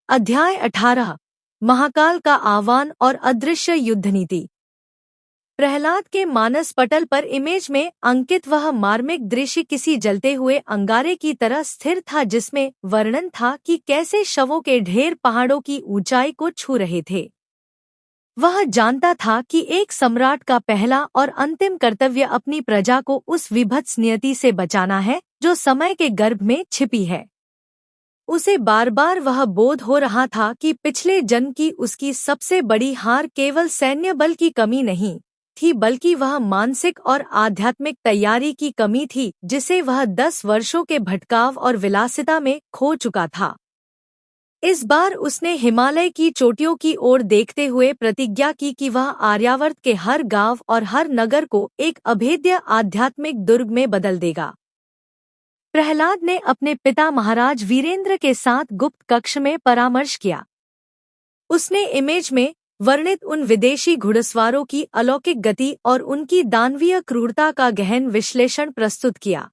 अध्याय 18 महाकाल का आह्वान और अदृश्य युद्ध नीति। प्रहलाद के मानस पटल पर इमेज में अंकित वह मार्मिक दृश्य किसी जलते हुए अंगारे की तरह स्थिर था, जिसमें वर्णन था कि कैसे शवों के ढेर पहाड़ों की ऊंचाई को छू रहे थे। वह जानता था कि एक सम्राट का पहला और अंतिम कर्तव्य अपनी प्रजा को उस विभत्स नियति से बचाना है जो समय के गर्भ में छिपी है। उसे बार बार वह बोध हो रहा था कि पिछले जन्म की उसकी सबसे बड़ी हार केवल सैन्य बल की कमी नहीं थी, बल्कि वह मानसिक और आध्यात्मिक तैयारी की कमी थी जिसे वह 10 वर्षों के भटकाव और विलासिता में खो चुका था। इस बार उसने हिमालय की चोटियों की ओर देखते हुए प्रतिज्ञा की कि वह आर्यावर्त के हर गांव और हर नगर को एक अभेद्य आध्यात्मिक दुर्ग में बदल देगा। प्रहलाद ने अपने पिता महाराज वीरेंद्र के साथ गुप्त कक्ष में परामर्श किया। उसने इमेज में वर्णित उन विदेशी घुड़सवारों की अलौकिक गति और उनकी दानवीय क्रूरता का गहन विश्लेषण प्रस्तुत किया।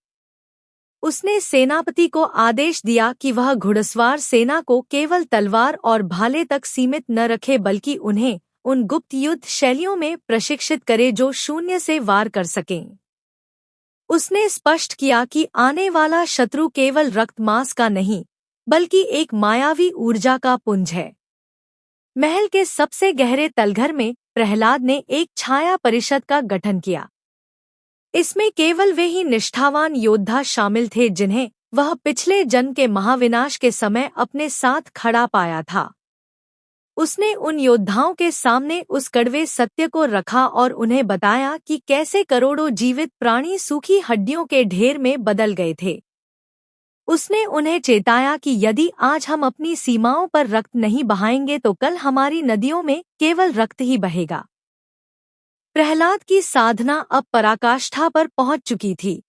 उसने सेनापति को आदेश दिया कि वह घुड़सवार सेना को केवल तलवार और भाले तक सीमित न रखे, बल्कि उन्हें उन गुप्त युद्ध शैलियों में प्रशिक्षित करे जो शून्य से वार कर सकें। उसने स्पष्ट किया कि आने वाला शत्रु केवल रक्त मांस का नहीं, बल्कि एक मायावी ऊर्जा का पुंज है। महल के सबसे गहरे तलघर में प्रहलाद ने एक छाया परिषद का गठन किया। इसमें केवल वे ही निष्ठावान योद्धा शामिल थे जिन्हें वह पिछले जन्म के महाविनाश के समय अपने साथ खड़ा पाया था। उसने उन योद्धाओं के सामने उस कड़वे सत्य को रखा और उन्हें बताया कि कैसे करोड़ों जीवित प्राणी सूखी हड्डियों के ढेर में बदल गए थे। उसने उन्हें चेताया कि यदि आज हम अपनी सीमाओं पर रक्त नहीं बहाएंगे तो कल हमारी नदियों में केवल रक्त ही बहेगा। प्रहलाद की साधना अब पराकाष्ठा पर पहुंच चुकी थी।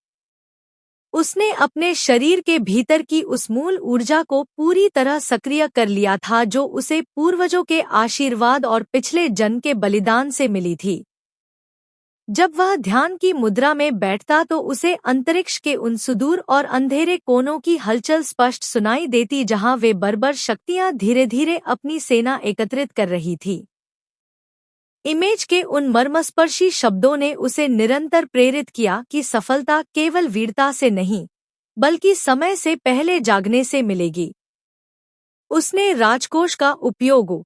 उसने अपने शरीर के भीतर की उस मूल ऊर्जा को पूरी तरह सक्रिय कर लिया था जो उसे पूर्वजों के आशीर्वाद और पिछले जन्म के बलिदान से मिली थी। जब वह ध्यान की मुद्रा में बैठता तो उसे अंतरिक्ष के उन सुदूर और अंधेरे कोनों की हलचल स्पष्ट सुनाई देती जहां वे बर्बर शक्तियां धीरे धीरे अपनी सेना एकत्रित कर रही थी। इमेज के उन मर्मस्पर्शी शब्दों ने उसे निरंतर प्रेरित किया कि सफलता केवल वीरता से नहीं, बल्कि समय से पहले जागने से मिलेगी। उसने राजकोष का उपयोग